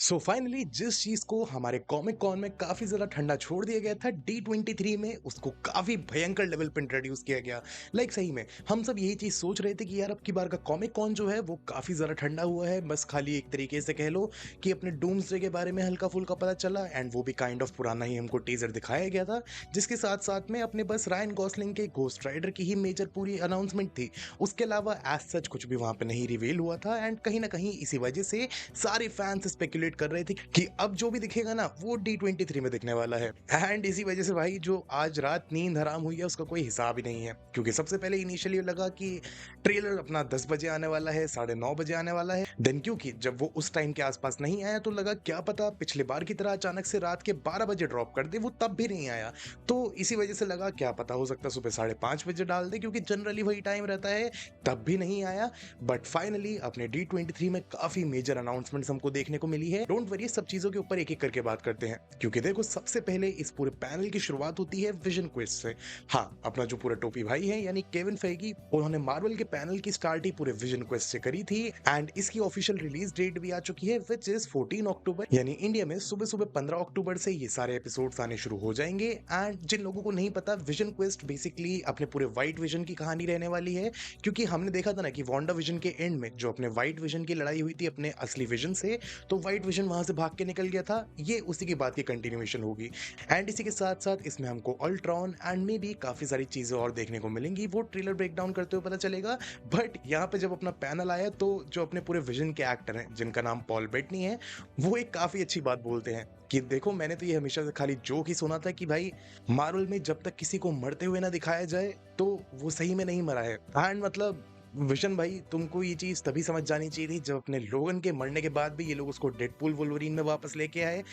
So finally जिस चीज को हमारे कॉमिक कॉन में काफी ज्यादा ठंडा छोड़ दिया गया था D23 में उसको काफी भयंकर लेवल पे इंट्रोड्यूस किया गया। सही में हम सब यही चीज सोच रहे थे कि यार अब की बार का कॉमिक कॉन जो है वो काफी ज्यादा ठंडा हुआ है, बस खाली एक तरीके से कह लो कि अपने डूम्सडे के बारे में हल्का फुल्का पता चला एंड वो भी काइंड ऑफ पुराना ही हमको टीजर दिखाया गया था, जिसके साथ साथ में अपने बस रायन गॉसलिंग के घोस्ट राइडर की ही मेजर पूरी अनाउंसमेंट थी। उसके अलावा एज सच कुछ भी वहां पे नहीं रिवील हुआ था एंड कहीं ना कहीं इसी वजह से सारे फैंस स्पेकुलेट कर रहे थे कि अब जो भी दिखेगा ना वो D23 में दिखने वाला है। एंड इसी वजह से भाई जो आज रात नींद हराम हुई है उसका कोई हिसाब ही नहीं है, क्योंकि सबसे पहले इनिशियली लगा कि ट्रेलर अपना 10 बजे आने वाला है, 9:30 बजे आने वाला है। देन क्योंकि जब वो उस टाइम के आसपास नहीं आया तो लगा क्या पता पिछले बार की तरह अचानक से रात के 12 बजे ड्रॉप कर दे, वो तब भी नहीं आया। तो इसी वजह से लगा क्या पता हो सकता है सुबह 5:30 बजे डाल दे, क्योंकि जनरली वही टाइम रहता है, तब भी नहीं आया। बट फाइनली अपने D23 में काफी मेजर अनाउंसमेंट्स हमको देखने को मिली है। डोंट वरी, सब चीजों के ऊपर एक एक करके बात करते हैं, क्योंकि देखो सबसे पहले इस पूरे पैनल की शुरुआत होती है विजन क्वेस्ट से। हाँ, अपना जो पूरा टोपी भाई है यानी केविन फेगी, उन्होंने मार्वल के पैनल की स्टार्ट ही पूरे विजन क्वेस्ट से करी थी एंड इसकी ऑफिशियल रिलीज डेट भी आ चुकी है विच इज 14 अक्टूबर, यानी इंडिया में सुबह सुबह 15 अक्टूबर से ये सारे एपिसोड्स आने शुरू हो जाएंगे। एंड जिन लोगों को नहीं पता, विजन क्वेस्ट बेसिकली अपने पूरे व्हाइट विजन की कहानी रहने वाली है, क्योंकि हमने देखा था ना कि वांडा विजन के एंड में जो अपने व्हाइट विजन की लड़ाई हुई थी अपने असली विजन से, तो व्हाइट विजन वहां से भाग के निकल गया था। ये उसी की बात की कंटिन्यूएशन होगी एंड इसी के साथ साथ इसमें हमको अल्ट्रॉन एंड में भी काफी सारी चीजें और देखने को मिलेंगी, वो ट्रेलर ब्रेकडाउन करते हुए पता चलेगा। बट यहाँ पे जब अपना पैनल आया तो जो अपने पूरे विजन के एक्टर हैं जिनका नाम पॉल बेटनी है, वो एक काफी अच्छी बात बोलते हैं कि देखो मैंने तो ये हमेशा से खाली जोक ही सुना था कि भाई मार्वल में जब तक किसी को मरते हुए ना दिखाया जाए तो वो सही में नहीं मरा है। एंड मतलब विजन भाई, तुमको ये चीज तभी समझ जानी चाहिए थी जब अपने लोगन के मरने के बाद भी ये लोग उसको डेडपूल वुल्वरीन में वापस लेके आए,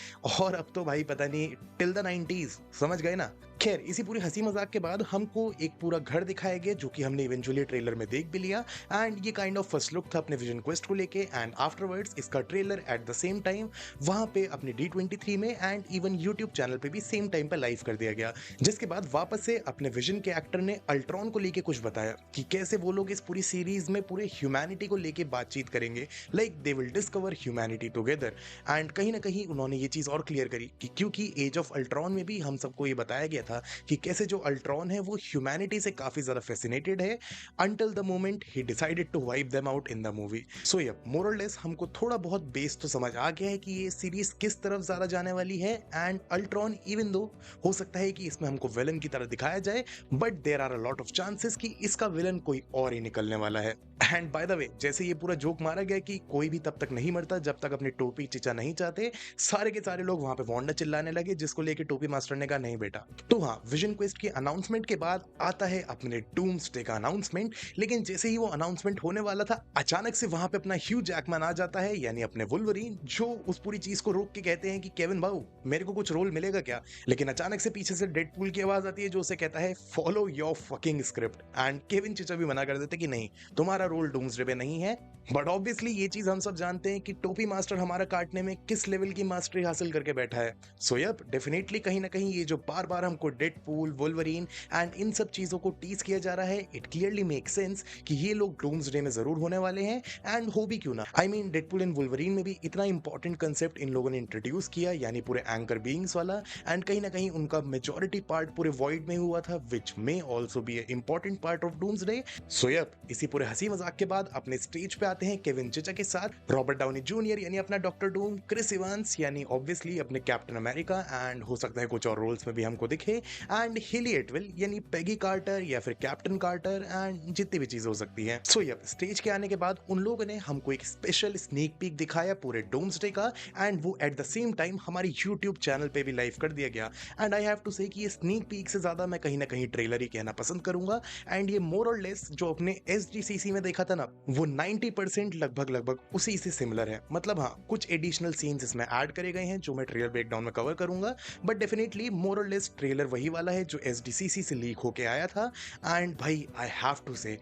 और अब तो भाई पता नहीं टिल द 90s, समझ गए ना। खैर, इसी पूरी हंसी मजाक के बाद हमको एक पूरा घर दिखाया गया जो कि हमने इवेंचुअली ट्रेलर में देख भी लिया एंड ये काइंड ऑफ फर्स्ट लुक था अपने विजन क्वेस्ट को लेके। एंड आफ्टरवर्ड्स इसका trailer at the same time वहां पे अपने D23 में एंड इवन यूट्यूब चैनल पे भी सेम टाइम पे लाइव कर दिया गया, जिसके बाद वापस से अपने विजन के एक्टर ने अल्ट्रॉन को लेके कुछ बताया कि कैसे वो लोग इस पूरी सीरीज में पूरे ह्यूमैनिटी को लेके बातचीत करेंगे, like they will discover humanity together. And कहीं ना कहीं उन्होंने ये चीज और क्लियर करी कि क्योंकि एज ऑफ अल्ट्रॉन में भी हम सबको ये बताया गया था कि कैसे जो अल्ट्रॉन है वो ह्यूमैनिटी से काफी ज्यादा फैसिनेटेड है until the moment he decided to wipe them out in the movie. So ये मोरलेस हमको थोड़ा बहुत बेस तो समझ आ गया है कि ये सीरीज किस तरफ ज्यादा जाने वाली है। एंड अल्ट्रॉन इवन दो हो सकता है कि इसमें हमको विलन की तरह दिखाया जाए, but there are a lot of chances कि इसका विलन कोई और ही निकलने वाला है। एंड बाय द वे, जैसे ये पूरा जोक मारा गया कि कोई भी तब तक नहीं मरता जब तक अपनी टोपी चिचा नहीं चाहते, सारे के सारे लोग वहां पे वांडा चिल्लाने लगे, जिसको लेके टोपी मास्टर ने कहा नहीं बेटा। तो हाँ, विजन क्वेस्ट की अनाउंसमेंट के बाद आता है अपने डूम्सडे का अनाउंसमेंट, लेकिन जैसे ही वो अनाउंसमेंट होने वाला था अचानक से वहां पे अपना ह्यू जैकमैन आ जाता है, यानी अपने वुल्वरीन, जो उस पूरी चीज को रोक के कहते हैं कि केविन भाऊ मेरे को कुछ रोल मिलेगा क्या। लेकिन अचानक से पीछे से डेडपूल की आवाज आती है जो उसे कहता है follow your fucking script. And Kevin चिचा भी मना कर देते कि नहीं, तुम्हारा रोल डूम्सडे पे नहीं है। बट ऑब्वियसली ये चीज हम सब जानते हैं कि टोपी मास्टर हमारा काटने में किस लेवल की मास्टरी हासिल करके बैठा है। सो यप, डेफिनेटली कहीं ना कहीं ये जो बार बार हमको डेडपूल, वुल्वरीन एंड इन सब चीजों को टीज किया जा रहा है, इट क्लियरली मेक सेंस कि ये लोग डूम्सडे में जरूर होने वाले हैं। एंड हो भी क्यों ना, I mean Deadpool and Wolverine में भी इतना इंपॉर्टेंट कंसेप्ट इन लोगों ने इंट्रोड्यूस किया, यानी पूरे एंकर बीइंग्स वाला। एंड कहीं ना कहीं उनका मेजॉरिटी पार्ट पूरे वॉइड में हुआ था, which may also be important part of doomsday. So yup, इसी पूरे हंसी मजाक के बाद अपने स्टेज पे आते हैं केविन चिचा के साथ रॉबर्ट डाउनी जूनियर यानी अपना डॉक्टर डूम, क्रिस इवांस यानी ऑब्वियसली अपने कैप्टन अमेरिका, एंड हो सकता है कुछ और रोल्स में भी हमको दिखे, एंड हिली एटविल यानी पेगी कार्टर या फिर कैप्टन कार्टर, एंड जितनी भी चीजें हो सकती हैं। सो यप, स्टेज के आने के बाद उन लोगों ने हमको एक स्पेशल स्नीक पीक दिखाया पूरे डूम्सडे का, एंड वो एट द सेम टाइम हमारी यूट्यूब चैनल पे भी लाइव कर दिया गया। And I have to say कि ये स्नीक पीक से ज्यादा मैं कहीं ना कहीं ट्रेलर ही कहना पसंद करूंगा। एंड ये मोर और लेस जो अपने SGCC में देखा था ना, वो 90% लगभग उसी से सिमिलर है। मतलब हाँ, कुछ एडिशनल सीन्स इसमें ऐड करे गए हैं जो मैं ट्रेलर ब्रेकडाउन में कवर करूंगा, बट डेफिनेटली मोर और लेस ट्रेलर वही वाला है जो SDCC से लीक होके आया था। एंड भाई आई हैव टू से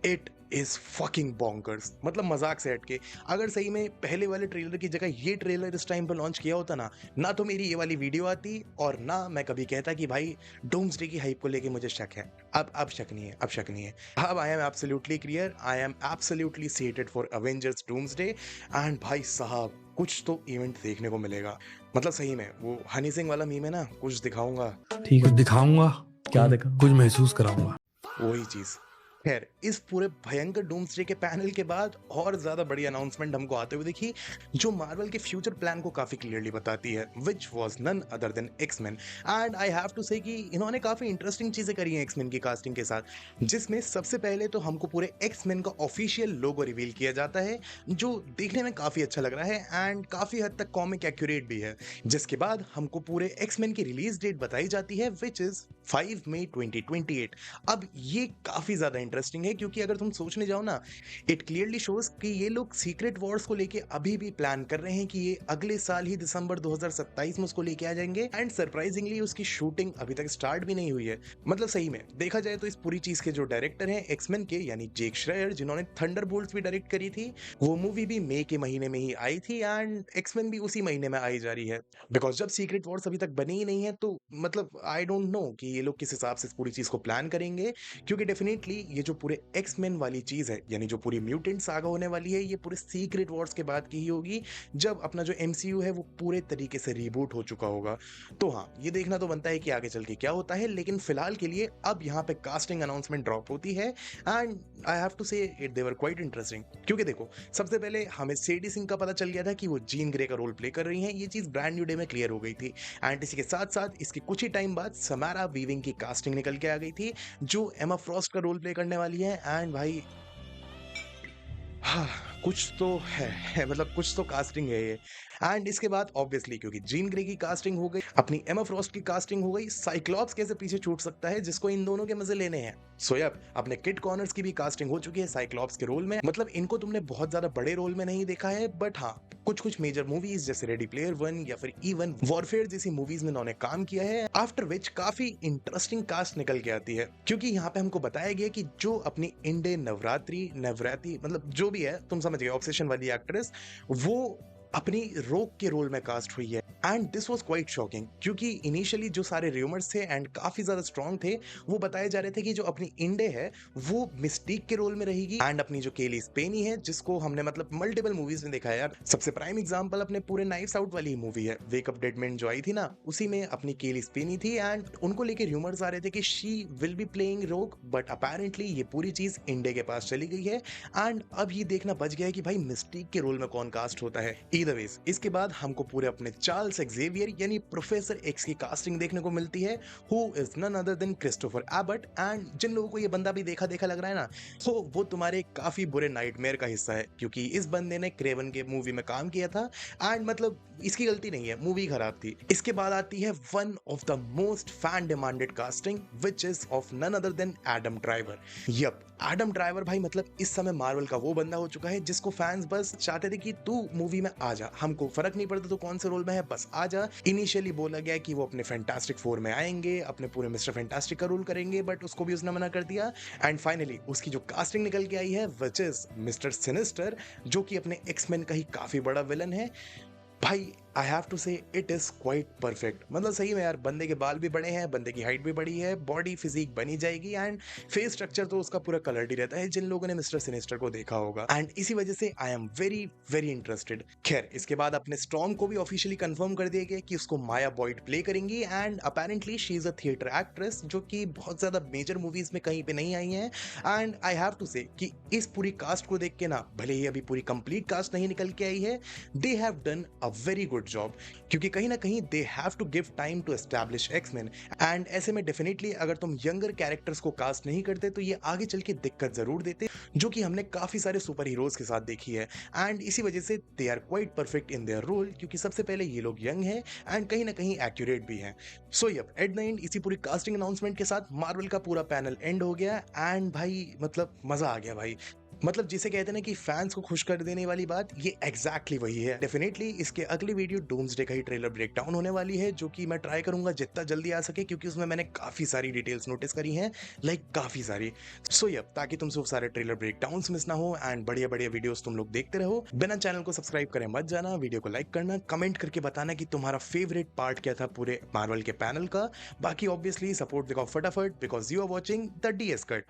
इट इज फकिंग बॉन्कर्स, मतलब मजाक से हटके। अगर सही में पहले वाले ट्रेलर की जगह ये ट्रेलर इस टाइम पर लॉन्च किया होता ना, ना तो मेरी ये वाली वीडियो आती और ना मैं कभी कहता कि भाई डूम्सडे की हाइप को लेके मुझे शक है। अब शक नहीं है, अब शक नहीं है। अब I am absolutely clear, I am absolutely settled for Avengers doomsday. And भाई साहब कुछ तो इवेंट देखने को मिलेगा। मतलब सही में वो हनी सिंह वाला मीम है ना, कुछ दिखाऊँगा, ठीक है, दिखाऊँगा, क्या दिखाऊँ? कुछ महसूस कराऊँगा। वही चीज़। ख़ैर इस पूरे भयंकर डूम्सडे के पैनल के बाद और ज़्यादा बड़ी अनाउंसमेंट हमको आते हुए दिखी, जो मार्वल के फ्यूचर प्लान को काफ़ी क्लियरली बताती है, which was none other than X-Men. And I have to say कि इन्होंने काफ़ी इंटरेस्टिंग चीज़ें करी हैं एक्स-मेन की कास्टिंग के साथ, जिसमें सबसे पहले तो हमको पूरे एक्स-मेन का ऑफ़िशियल लोगो रिवील किया जाता है, जो देखने में काफ़ी अच्छा लग रहा है एंड काफ़ी हद तक कॉमिक एक्यूरेट भी है। जिसके बाद हमको पूरे एक्स-मेन की रिलीज़ डेट बताई जाती है, व्हिच इज़ 5 मई 2028। अब ये काफ़ी ज़्यादा इंटरेस्टिंग है, क्योंकि अगर तुम सोचने जाओ ना, इट क्लियरली शोज़ कि ये लोग सीक्रेट वॉर्स को लेके अभी भी प्लान कर रहे हैं कि ये अगले साल ही दिसंबर 2027 में उसको लेके आ जाएंगे एंड सरप्राइजिंगली उसकी शूटिंग अभी तक स्टार्ट भी नहीं हुई है। मतलब सही में देखा जाए तो इस पूरी चीज़ के जो डायरेक्टर हैं एक्समेन के, यानी जेक श्रायर, जिन्होंने थंडरबोल्ट्स भी डायरेक्ट करी थी, वो मूवी भी मई के महीने में ही आई थी एंड एक्समेन भी उसी महीने में आई जा रही है। बिकॉज़ जब सीक्रेट वॉर्स अभी तक बनी ही नहीं है, तो मतलब आई डोंट नो कि ये लोग किस हिसाब से इस पूरी चीज़ को प्लान करेंगे, क्योंकि डेफिनेटली ये जो पूरे एक्स-मेन वाली चीज़ है, यानी जो पूरी म्यूटेंट सागा होने वाली है, ये पूरे सीक्रेट वॉर्स के बाद की ही होगी, जब अपना जो एमसीयू है वो पूरे तरीके से रीबूट हो चुका होगा। तो हाँ, ये देखना तो बनता है कि आगे चल के क्या होता है, लेकिन फिलहाल के लिए अब यहाँ पे कास्टिंग अनाउंसमेंट ड्रॉप होती है एंड आई हैव टू से it they were quite interesting. क्योंकि देखो, सबसे पहले हमें सेडी सिंह का पता चल गया था कि वो जीन ग्रे का रोल प्ले कर रही हैं, ये चीज़ ब्रांड न्यू डे में क्लियर हो गई थी एंड इसी के साथ-साथ इसके कुछ ही टाइम बाद समारा वीविंग की कास्टिंग निकल के आ गई थी, जो एमा फ्रॉस्ट का रोल प्ले करने वाली है एंड भाई हाँ, कुछ तो है मतलब कुछ तो कास्टिंग है ये। एंड इसके बाद ऑब्वियसली क्योंकि जीन ग्रे की कास्टिंग हो गई, अपनी एमा फ्रॉस्ट की कास्टिंग हो गई, साइक्लॉप्स कैसे पीछे छूट सकता है जिसको इन दोनों के मजे लेने हैं। सो यप, अपने किड कॉर्नर्स की भी कास्टिंग हो चुकी है साइक्लॉप्स के रोल में। मतलब इनको तुमने बहुत ज्यादा बड़े रोल में नहीं देखा है, बट हाँ, कुछ कुछ मेजर मूवीज जैसे रेडी प्लेयर वन या फिर इवन वॉरफेयर जैसी मूवीज में इन्होंने काम किया है, आफ्टर विच काफी इंटरेस्टिंग कास्ट निकल के आती है। क्योंकि यहाँ पे हमको बताया गया कि जो अपनी इंडे नवरात्रि मतलब जो भी है, तुम समझ गए, ऑब्सेशन वाली एक्ट्रेस, वो अपनी रोक के रोल में कास्ट हुई है and this was quite shocking, क्योंकि इनिशियली जो सारे रूमर्स थे एंड काफी ज्यादा स्ट्रॉन्ग थे, वो बताए जा रहे थे कि जो अपनी इंडे है वो मिस्टीक के रोल में रहेगी एंड अपनी जो केली स्पेनी है, जिसको हमने मतलब मल्टीपल मूवीज में देखा है यार। सबसे प्राइम एग्जांपल अपने पूरे नाइफ्स आउट वाली मूवी है, वेक अप डेड मैन जो आई थी ना, उसी में अपनी केली स्पेनी थी एंड उनको लेके रूमर्स आ रहे थे कि शी विल बी प्लेइंग रोक, बट अपेरेंटली ये पूरी चीज इंडे के पास चली गई है एंड अब ये देखना बच गया है कि भाई मिस्टीक के रोल में कौन कास्ट होता है। ईदर वेज इसके बाद हमको पूरे अपने चार्ल्स एक्जेवियर यानी प्रोफेसर एक्स की कास्टिंग देखने को मिलती है, who is none other than Christopher Abbott. And जिन लोगों को ये बंदा भी देखा देखा लग रहा है ना, तो वो तुम्हारे काफी बुरे नाइटमेयर का हिस्सा है, क्योंकि इस बंदे ने क्रेवन के मूवी में काम किया था एंड मतलब इसकी गलती नहीं है, मूवी खराब थी। इसके बाद आती है one of the most fan demanded casting, which is of none other than Adam Driver. Yup, Adam Driver भाई मतलब इस समय मार्वल का वो बंदा हो चुका है जिसको फैंस बस चाहते थे कि तू मूवी में आ जा, हमको फर्क नहीं पड़ता तो कौन से रोल में है, बस आ जा। इनिशियली बोला गया कि वो अपने फैंटास्टिक फोर में आएंगे, अपने पूरे मिस्टर फैंटास्टिक का रोल करेंगे, बट उसको भी उसने मना कर दिया एंड फाइनली उसकी जो कास्टिंग निकल के आई है, विच इज मिस्टर सिनिस्टर, जो कि अपने एक्समैन का ही काफी बड़ा विलन है। भाई आई हैव टू से इट इज क्वाइट परफेक्ट। मतलब सही में यार, बंदे के बाल भी बड़े हैं, बंदे की हाइट भी बड़ी है, बॉडी फिजिक बनी जाएगी एंड फेस स्ट्रक्चर तो उसका पूरा कलर्ड ही रहता है, जिन लोगों ने मिस्टर सिनिस्टर को देखा होगा एंड इसी वजह से I am very very interested. खैर इसके बाद अपने स्टॉर्म को भी ऑफिशियली कंफर्म कर दिया गया कि उसको माया बॉयड प्ले करेंगी and apparently she is a theatre actress, जो कि बहुत ज्यादा मेजर मूवीज में कहीं पे नहीं आई है and I have to say कि इस पूरी कास्ट को देख के ना, भले ही अभी पूरी कंप्लीट कास्ट नहीं निकल के आई है, they have done a very good job, क्योंकि कहीं ना कहीं they have to give time to establish X-Men and ऐसे में डेफिनेटली अगर तुम यंगर कैरेक्टर्स को कास्ट नहीं करते तो ये आगे चल के दिक्कत जरूर देते, जो कि हमने काफी सारे सुपर हीरोज के साथ देखी है एंड इसी वजह से they are quite perfect in their role, क्योंकि सबसे पहले ये लोग यंग हैं एंड कहीं ना कहीं एक्यूरेट भी हैं। So yup, at the end इसी पूरी कास्टिंग अनाउंसमेंट के साथ मार्वल का पूरा पैनल एंड हो गया एंड भाई मतलब मजा आ गया भाई। मतलब जिसे कहते हैं ना कि फैंस को खुश कर देने वाली बात, ये एग्जैक्टली वही है। डेफिनेटली इसके अगली वीडियो डूम्सडे का ही ट्रेलर ब्रेकडाउन होने वाली है, जो कि मैं ट्राई करूंगा जितना जल्दी आ सके, क्योंकि उसमें मैंने काफी सारी डिटेल्स नोटिस करी हैं, लाइक काफी सारी। सो यप, ताकि तुमसे वो सारे ट्रेलर ब्रेकडाउन्स मिस ना हो एंड बढ़िया बढ़िया वीडियोस तुम लोग देखते रहो, बिना चैनल को सब्सक्राइब करे मत जाना, वीडियो को लाइक करना, कमेंट करके बताना कि तुम्हारा फेवरेट पार्ट क्या था पूरे मार्वल के पैनल का। बाकी ऑब्वियसली सपोर्ट दिखाओ फटाफट, because you are watching the DS cut.